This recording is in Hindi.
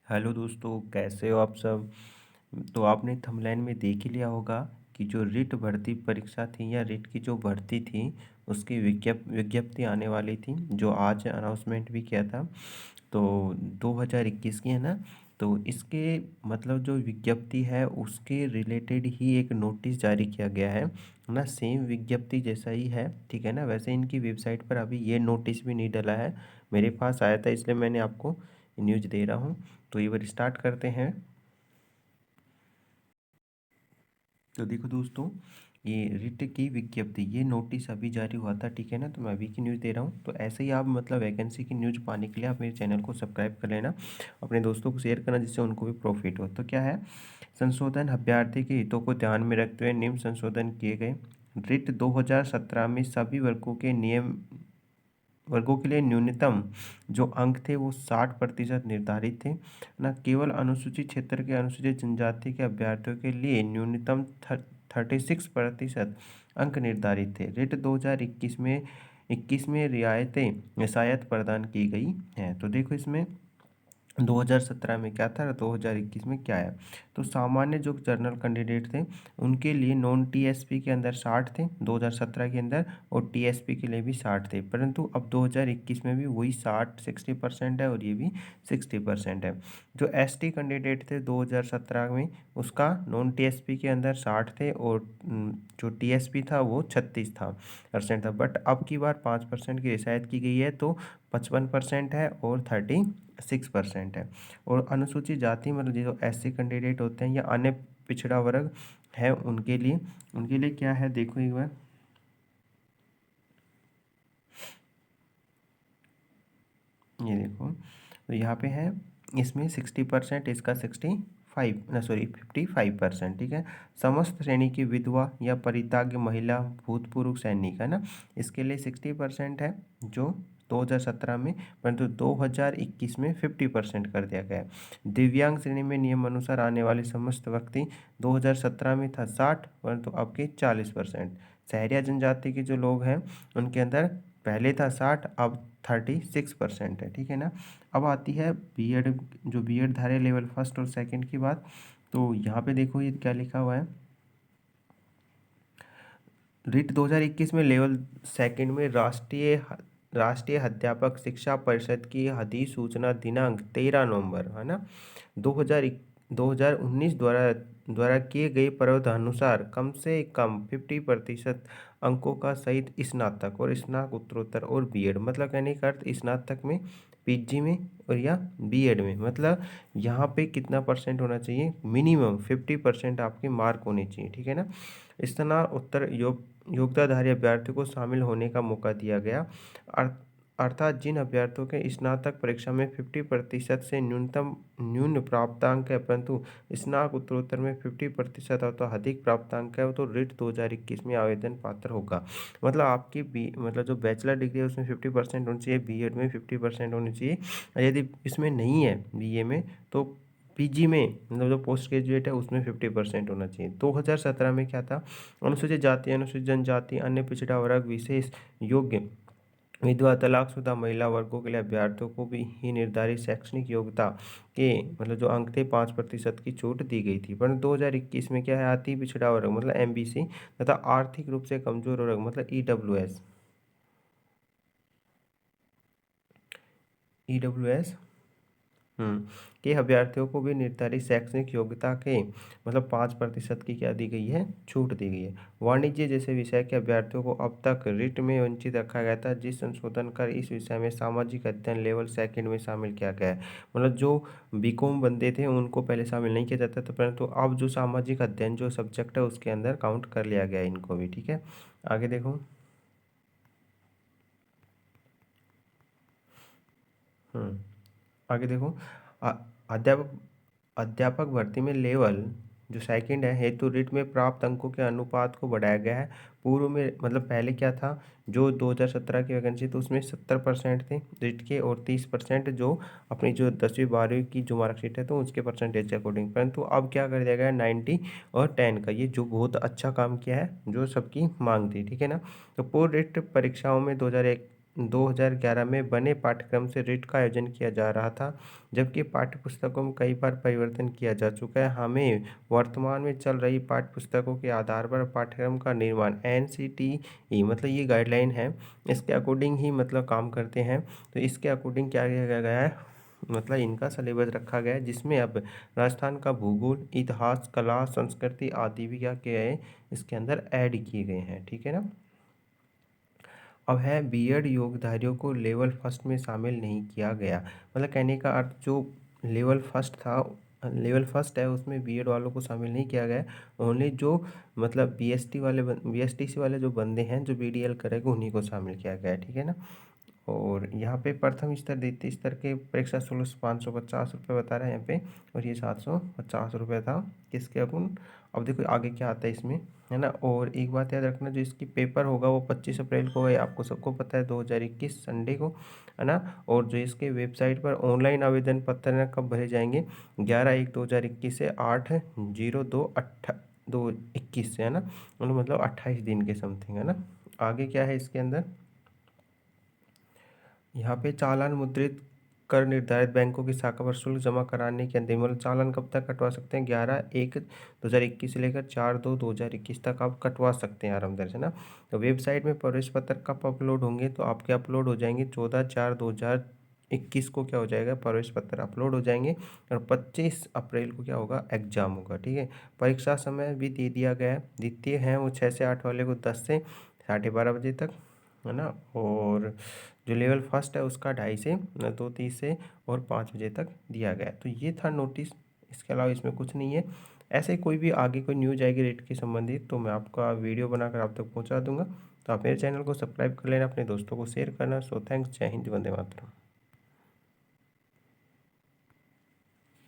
हेलो दोस्तों, कैसे हो आप सब। तो आपने थंबनेल में देख ही लिया होगा कि जो रिट भर्ती परीक्षा थी या रिट की जो भर्ती थी उसकी विज्ञप्ति आने वाली थी, जो आज अनाउंसमेंट भी किया था। तो 2021 की है ना। तो इसके मतलब जो विज्ञप्ति है उसके रिलेटेड ही एक नोटिस जारी किया गया है ना। सेम विज्ञप्ति जैसा ही है, ठीक है ना। वैसे इनकी वेबसाइट पर अभी ये नोटिस भी नहीं डला है, मेरे पास आया था इसलिए मैंने आपको न्यूज़ दे रहा हूँ। तो ये बार स्टार्ट करते हैं। तो देखो दोस्तों, ये रिट की विज्ञप्ति, ये नोटिस अभी जारी हुआ था, ठीक है ना। तो मैं अभी की न्यूज़ दे रहा हूँ। तो ऐसे ही आप मतलब वैकेंसी की न्यूज़ पाने के लिए आप मेरे चैनल को सब्सक्राइब कर लेना, अपने दोस्तों को शेयर करना जिससे उनको भी प्रॉफिट हो। तो क्या है, संशोधन अभ्यर्थी के हितों को ध्यान में रखते हुए निम्न संशोधन किए गए। रिट 2017 में सभी वर्गों के लिए न्यूनतम जो अंक थे वो 60% निर्धारित थे न। केवल अनुसूचित क्षेत्र के अनुसूचित जनजाति के अभ्यर्थियों के लिए न्यूनतम 36% अंक निर्धारित थे। रिट 2021 में रियायत प्रदान की गई हैं। तो देखो इसमें 2017 में क्या था और 2021 में क्या है। तो सामान्य जो जनरल कैंडिडेट थे उनके लिए नॉन टीएसपी के अंदर 60 थे 2017 के अंदर, और टीएसपी के लिए भी 60 थे। परंतु अब 2021 में भी वही 60% है और ये भी 60% है। जो एसटी कैंडिडेट थे 2017 में, उसका नॉन टीएसपी के अंदर 60 थे और जो टीएसपी था वो 36 था परसेंट था। बट अब की बार 5% की रियायत की गई है, तो 55% है और 36% है। और अनुसूचित जाति मतलब जो एससी कैंडिडेट होते हैं या अन्य पिछड़ा वर्ग है उनके लिए क्या है, देखो एक बार। ये देखो, तो यहाँ पे है, इसमें 60%, इसका 65 ना सॉरी 55%, ठीक है। समस्त श्रेणी की विधवा या परित्याग महिला भूतपूर्व सैनिक है ना, इसके लिए 60% है जो 2017 में, परंतु 2021 में 50% कर दिया गया है। दिव्यांग श्रेणी में नियम अनुसार आने वाले समस्त व्यक्ति 2017 में था 60, परंतु अब के 40%। शहरिया जनजाति के जो लोग हैं उनके अंदर पहले था 60, अब 36% है, ठीक है ना। अब आती है बीएड, जो बीएड धारे लेवल फर्स्ट और सेकंड की बात। तो यहाँ पे देखो ये क्या लिखा हुआ है। रिट 2021 में लेवल सेकंड में राष्ट्रीय अध्यापक शिक्षा परिषद की अधिसूचना दिनांक 13 नवंबर है ना 2019 द्वारा किए गए प्रावधानुसार कम से कम 50% अंकों का सहित स्नातक और स्नातकोत्तर और बीएड, मतलब कहने का अर्थ स्नातक में, पीजी में और या बीएड में, मतलब यहाँ पे कितना परसेंट होना चाहिए, मिनिमम 50% आपके मार्क होने चाहिए, ठीक है ना। स्नातकोत्तर योग्यताधारी अभ्यर्थियों को शामिल होने का मौका दिया गया। अर्थात जिन अभ्यर्थियों के स्नातक परीक्षा में 50% से न्यून प्राप्तांक है, परंतु स्नातकोत्तर में 50% अथवा अधिक प्राप्तांक है, वो तो रिट 2021 में आवेदन पात्र होगा। मतलब आपकी मतलब जो बैचलर डिग्री है उसमें 50% होनी चाहिए, बीएड में 50% होनी चाहिए, और यदि इसमें नहीं है बीए में तो पीजी में, मतलब जो पोस्ट ग्रेजुएट है उसमें 50% होना चाहिए। 2017 में क्या था, अनुसूचित जाति, अनुसूचित जनजाति, अन्य पिछड़ा वर्ग, विशेष योग्य, विधवा, तलाकशुदा महिला वर्गों के लिए अभ्यर्थियों को भी ही निर्धारित शैक्षणिक योग्यता के मतलब जो अंक थे 5% की छूट दी गई थी। परंतु 2021 में क्या है, अति पिछड़ा वर्ग मतलब एमबीसी तथा आर्थिक रूप से कमजोर वर्ग मतलब ईडब्ल्यूएस के अभ्यर्थियों को भी निर्धारित शैक्षणिक योग्यता के मतलब 5% की क्या दी गई है, छूट दी गई है। वाणिज्य जैसे विषय के अभ्यर्थियों को अब तक रिट में वंचित रखा गया था, जिस संशोधन कर इस विषय में सामाजिक अध्ययन लेवल सेकंड में शामिल किया गया है। मतलब जो बीकॉम बंदे थे उनको पहले शामिल नहीं किया जाता था, परंतु अब जो सामाजिक अध्ययन जो सब्जेक्ट है उसके अंदर काउंट कर लिया गया है इनको भी, ठीक है। आगे देखो। हम्म आगे देखो। अ- अध्यापक अध्यापक भर्ती में लेवल जो सेकंड है हेतु रिट में प्राप्त अंकों के अनुपात को बढ़ाया गया है। पूर्व में मतलब पहले क्या था, जो 2017 की वैकेंसी थी उसमें 70% थे रिट के और 30% जो अपनी जो 10वीं 12वीं की जो मार्कशीट है तो उसके परसेंटेज के अकॉर्डिंग। परंतु अब क्या कर दिया गया है, 90 और 10 का, ये जो बहुत अच्छा काम किया है, जो सबकी मांग थी, ठीक है ना। तो पूर्व रिट परीक्षाओं में 2011 में बने पाठ्यक्रम से रीट का आयोजन किया जा रहा था, जबकि पाठ्यपुस्तकों में कई बार परिवर्तन किया जा चुका है। हमें वर्तमान में चल रही पाठ्यपुस्तकों के आधार पर पाठ्यक्रम का निर्माण एनसीटीई मतलब ये गाइडलाइन है, इसके अकॉर्डिंग ही मतलब काम करते हैं। तो इसके अकॉर्डिंग क्या किया गया है, मतलब इनका सिलेबस रखा गया है, जिसमें अब राजस्थान का भूगोल, इतिहास, कला, संस्कृति आदि भी क्या किए हैं, इसके अंदर ऐड किए गए हैं। ठीक है ना। अब है बीएड योग्यधारियों को लेवल फर्स्ट में शामिल नहीं किया गया। मतलब कहने का अर्थ जो लेवल फर्स्ट था, लेवल फर्स्ट है, उसमें बीएड वालों को शामिल नहीं किया गया। ओनली जो मतलब बीएसटीसी वाले जो बंदे हैं जो बीडीएल करेंगे उन्हीं को शामिल किया गया है। ठीक है ना। और यहाँ पे प्रथम स्तर द्वितीय स्तर के परीक्षा शुल्क 550 रुपये बता रहे हैं यहाँ पे, और ये 750 रुपये था किसके अपन। अब देखो आगे क्या आता है इसमें, है ना। और एक बात याद रखना, जो इसकी पेपर होगा वो 25 अप्रैल को है, आपको सबको पता है, 2021 संडे को, है ना। और जो इसके वेबसाइट पर ऑनलाइन आवेदन पत्र है कब भरे जाएंगे, 11/1/2021 से 8/02/2021 से, है ना। मतलब 28 दिन के समथिंग, है ना। आगे क्या है इसके अंदर, यहाँ पे चालान मुद्रित कर निर्धारित बैंकों की शाखा पर शुल्क जमा कराने के अंतिम, मतलब चालान कब तक कटवा सकते हैं, 11/1/2021 से लेकर 4/2/2021 तक आप कटवा सकते हैं आराम से, ना। तो वेबसाइट में प्रवेश पत्र कब अपलोड होंगे, तो आपके अपलोड हो जाएंगे 14/4/2021 को, क्या हो जाएगा, प्रवेश पत्र अपलोड हो जाएंगे। और 25 अप्रैल को क्या होगा, एग्जाम होगा। ठीक है। परीक्षा समय भी दे दिया गया है, द्वितीय हैं वो 6 से 8 वाले को 10 से 12:30 बजे तक, है ना। और जो लेवल फर्स्ट है उसका 2:30 से 2:30 से और 5 बजे तक दिया गया है। तो ये था नोटिस, इसके अलावा इसमें कुछ नहीं है। ऐसे कोई भी आगे कोई न्यूज आएगी रेट के संबंधित तो मैं आपका वीडियो बनाकर आप तक पहुंचा दूंगा। तो आप मेरे चैनल को सब्सक्राइब कर लेना, अपने दोस्तों को शेयर करना। सो थैंक्स, जय हिंद, वंदे मातरम।